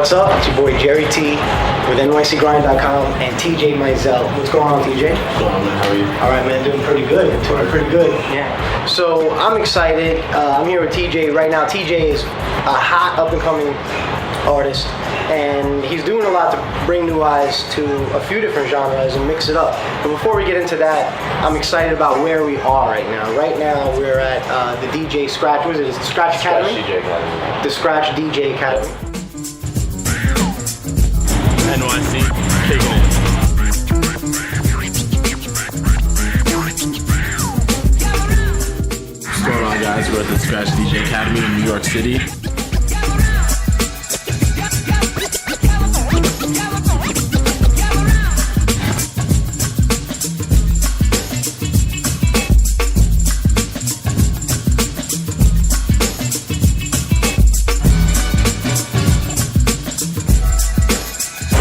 What's up? It's your boy Jerry T with NYCGrind.com and TJ Mizell. What's going on, TJ? What's going on, man? How are you? All right, man. Doing pretty good. Yeah. So I'm excited. I'm here with TJ right now. TJ is a hot up-and-coming artist, and he's doing a lot to bring new eyes to a few different genres and mix it up. But before we get into that, I'm excited about where we are right now. Right now, we're at the DJ Scratch. What is it? It's the Scratch Academy? Scratch DJ Academy. The Scratch DJ Academy. NYC, taking it. What's going on, guys? We're at the Scratch DJ Academy in New York City.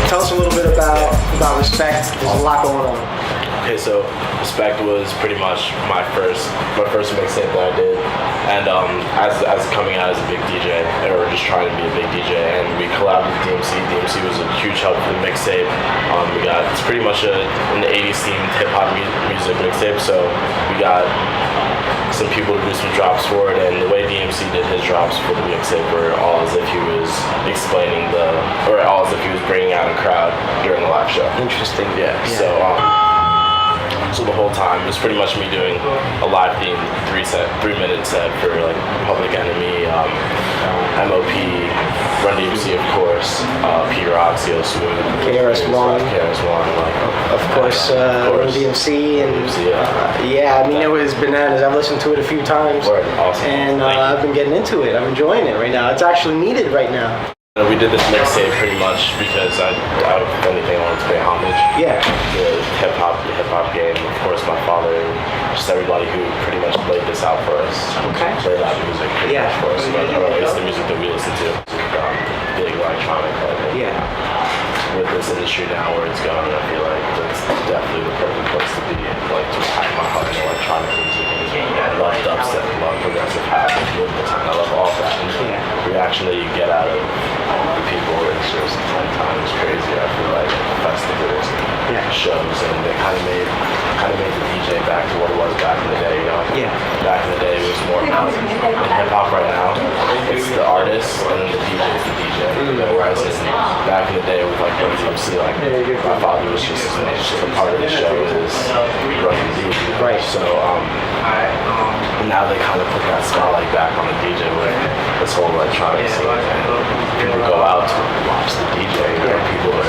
Tell us a little bit about Respect. There's a lot going on. Okay, so Respect was pretty much my first mixtape that I did, and as coming out as a big DJ, or just trying to be a big DJ, and we collabed with DMC. DMC was a huge help for the mixtape. It's pretty much an 80s themed hip hop music mixtape, so we got some people to do some drops for it, and the way DMC did his drops for the mixtape were all as if he was all as if he was bringing out a crowd during the live show. Interesting. Yeah. So the whole time it was pretty much me doing a live themed 3-minute set for like Public Enemy, MOP, Run DMC, of course, P Rock, CL Smooth, KRS-One, of course, Run DMC, and yeah, I mean it was bananas. I've listened to it a few times, awesome. And I've been getting into it. I'm enjoying it right now. It's actually needed right now. We did this mixtape pretty much because out of anything I wanted to pay homage. Yeah. The hip hop game, of course, my father, just everybody who pretty much laid this out for us. Okay. Played that music pretty much for us. Or at least the music that we listen to. Big electronic. Yeah. With this industry now where it's going, I feel like that's definitely the perfect place to be. Like to pack my heart in electronic music. I love dubstep, I love progressive house, I love all that. And the reaction that you get out of the people is just 10 times crazy. I feel like festivals, shows, and they kind of made the DJ back to what it was back in the day. You know, back in the day it was more about hip hop. Right now, it's the artist and then the DJ is the DJ. Whereas back in the day with like DMC, like my father was just a part of the show is running the DJ. Right. So now they kind of put that spotlight back on the DJ with this whole electronic scene, and people go out to watch the DJ. You know, people are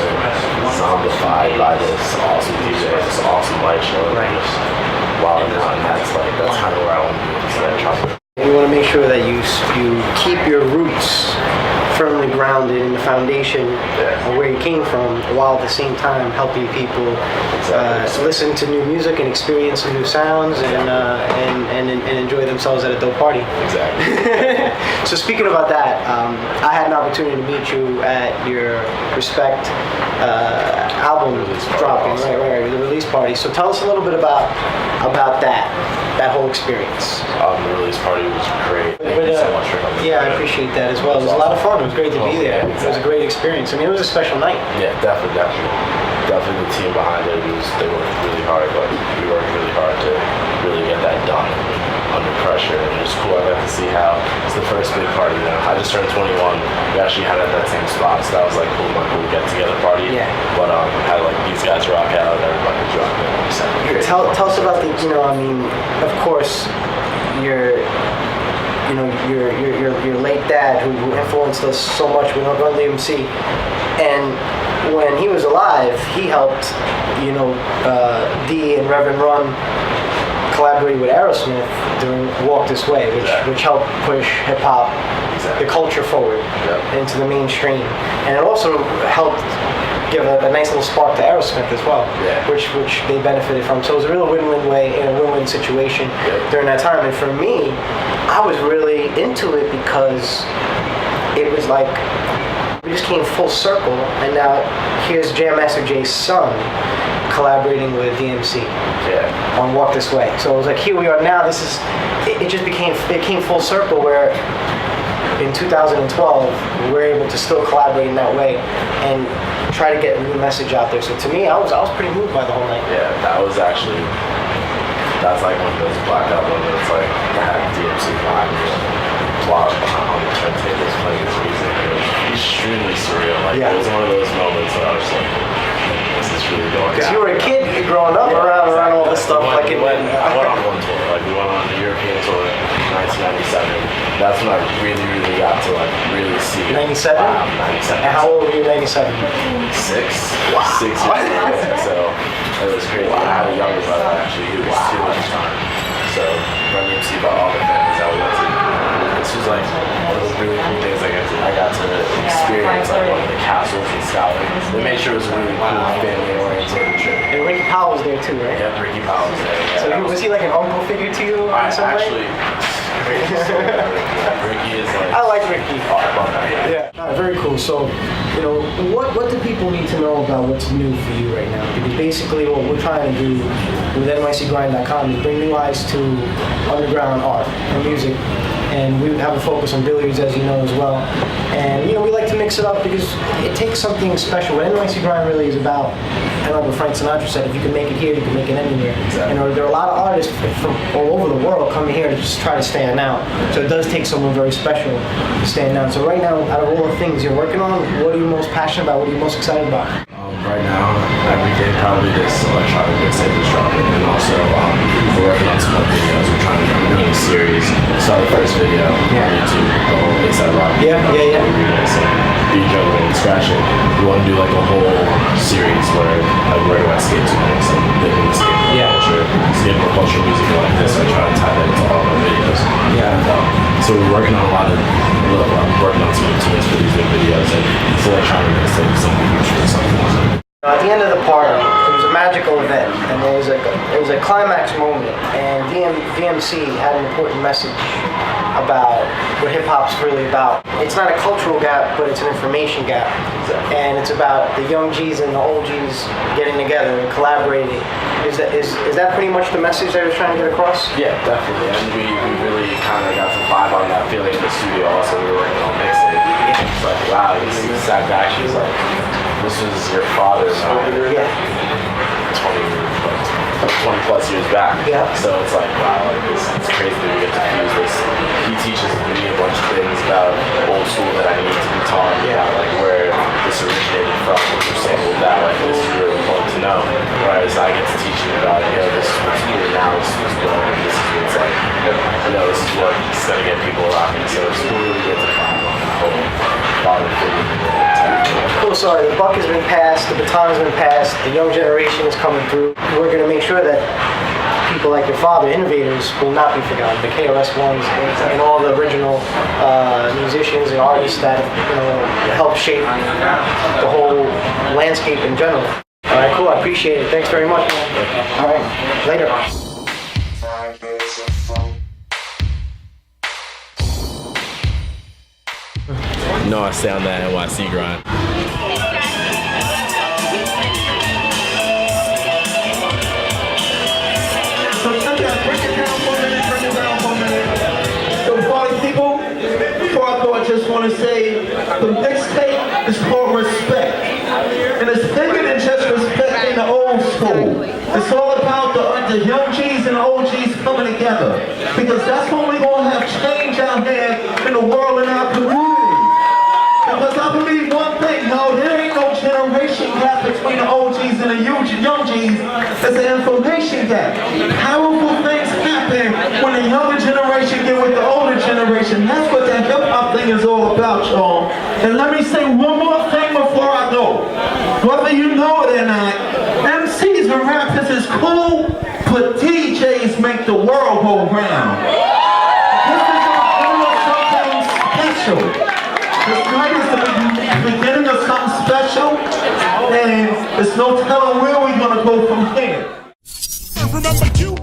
zombified by this awesome DJ, this awesome light show, and just wilding out. And that's kind of where I want to be with this electronic. You want to make sure that you keep your roots firmly grounded in the foundation of where you came from, while at the same time helping people listen to new music and experience new sounds and enjoy themselves at a dope party. Exactly. So speaking about that, I had an opportunity to meet you at your Respect album dropping, right, the release party. So tell us a little bit about that whole experience. The release party was great. Thank you so much for coming. Yeah, I appreciate that as well. It was a lot of fun. It was great to be there. It was a great experience. I mean, it was a special night. Yeah, definitely the team behind it they worked really hard. But we worked really hard to really get that done under pressure. And it was cool. I got to see how it's the first big party. You know, I just turned 21. We actually had it at that same spot, so that was like cool. My cool get together party. Yeah. But had like these guys rock out. Everybody was rocking. Tell us about the. You know, I mean, of course, your late dad who influenced us so much with Run DMC, and when he was alive, he helped, D and Reverend Run collaborate with Aerosmith during Walk This Way, which helped push hip hop, the culture forward into the mainstream, and it also helped give a nice little spark to Aerosmith as well, which they benefited from. So it was a real win-win situation during that time. And for me, I was really into it because it was like we just came full circle, and now here's Jam Master Jay's son collaborating with DMC on Walk This Way. So it was like, here we are now. This is, it just came full circle where in 2012 we're able to still collaborate in that way and try to get a new message out there. So to me, I was pretty moved by the whole night. Yeah, that's like one of those blackout moments, like I had DMC behind me while on the turntables playing his music. It was extremely surreal. Like it was one of those moments where I was like, this is really going down. Because you were a kid growing up around all this stuff. I went on one tour. Like we went on the European tour in 1997. That's when I really got to like really see 97? Wow, 97. And how old were you in 97? 6. Wow. 6 years old. So it was crazy. Wow. I had a younger brother actually. He was 2 at the time. So running to see about all the families that we went to. This was like one of those really cool things I got to experience, like one of the castles in Scotland. They made sure it was a really cool family-oriented trip. And Ricky Powell was there too, right? Yeah, Ricky Powell was there. Yeah, so was he like an uncle figure to you in some way? Actually, Ricky is like... I like Ricky. Oh, I love that. Yeah. Very cool. So, you know, what do people need to know about what's new for you right now? Because basically what we're trying to do with NYCgrind.com is bring new eyes to underground art and music. And we have a focus on billiards, as you know, as well. And, you know, we like to mix it up because it takes something special. What NYC Grind really is about, and like what Frank Sinatra said, if you can make it here, you can make it anywhere. Exactly. And there are a lot of artists from all over the world coming here to just try to stand out. So it does take someone very special to stand out. So right now, out of all the things you're working on, what are you most passionate about? What are you most excited about? Right now, every day probably this electronic mixtape is dropping, and also we're working on some more videos. We're doing a series. Saw the first video on YouTube, the whole mixtape rock. Yeah. Beat juggling and scratching. We want to do like a whole series where like where do I skate to next, like living the skateboard culture, music like this. I try to tie that into all of our videos. Yeah. And, so we're working on working on some tunes for these new videos, and it's electronic mixtape is something huge for something. At the end of the party, it was a magical event, and there was a climax moment, and DMC had an important message about what hip-hop's really about. It's not a cultural gap, but it's an information gap. And it's about the young G's and the old G's getting together and collaborating. Is that pretty much the message I was trying to get across? Yeah, definitely. And we really kind of got to vibe on that feeling in the studio also. We were working on mixing. It's like, wow, he sat back, she was like, this was your father's 20 plus years back. Yeah. So it's like, wow, like it's crazy that we get to fuse this. He teaches me a bunch of things about old school that I need to be taught about, like where this originated from, what you're saying with that, like this is really important to know. Whereas I get to teach you about, you know, this is what's here now, this is what's going on, this is what's like, you know, this is what's gonna get people rocking. So it's cool to get to find on that whole father figure. Cool, so the buck has been passed, the baton has been passed, the young generation is coming through. We're going to make sure that people like your father, innovators, will not be forgotten. The KRS Ones and all the original musicians and artists that helped shape the whole landscape in general. All right, cool. I appreciate it. Thanks very much. All right, later. You know I stay on that NYC grind. So party people, before I go, I just want to say the mixtape is called Respect. And it's bigger than just respecting the old school. It's all about the young G's and the old G's coming together. Because that's when we're going to have change out there in the world and our community. Because I believe one thing, there ain't no generation gap between the OGs and the young G's. There's an information gap. Powerful things happen when the younger generation get with the older generation. That's what that hip-hop thing is all about, y'all. And let me say one more thing before I go. Whether you know it or not, MCs and rappers is cool, but DJs make the world go round. This is something special. This night is the beginning of something special, and there's no telling where we're gonna go from here. Remember you.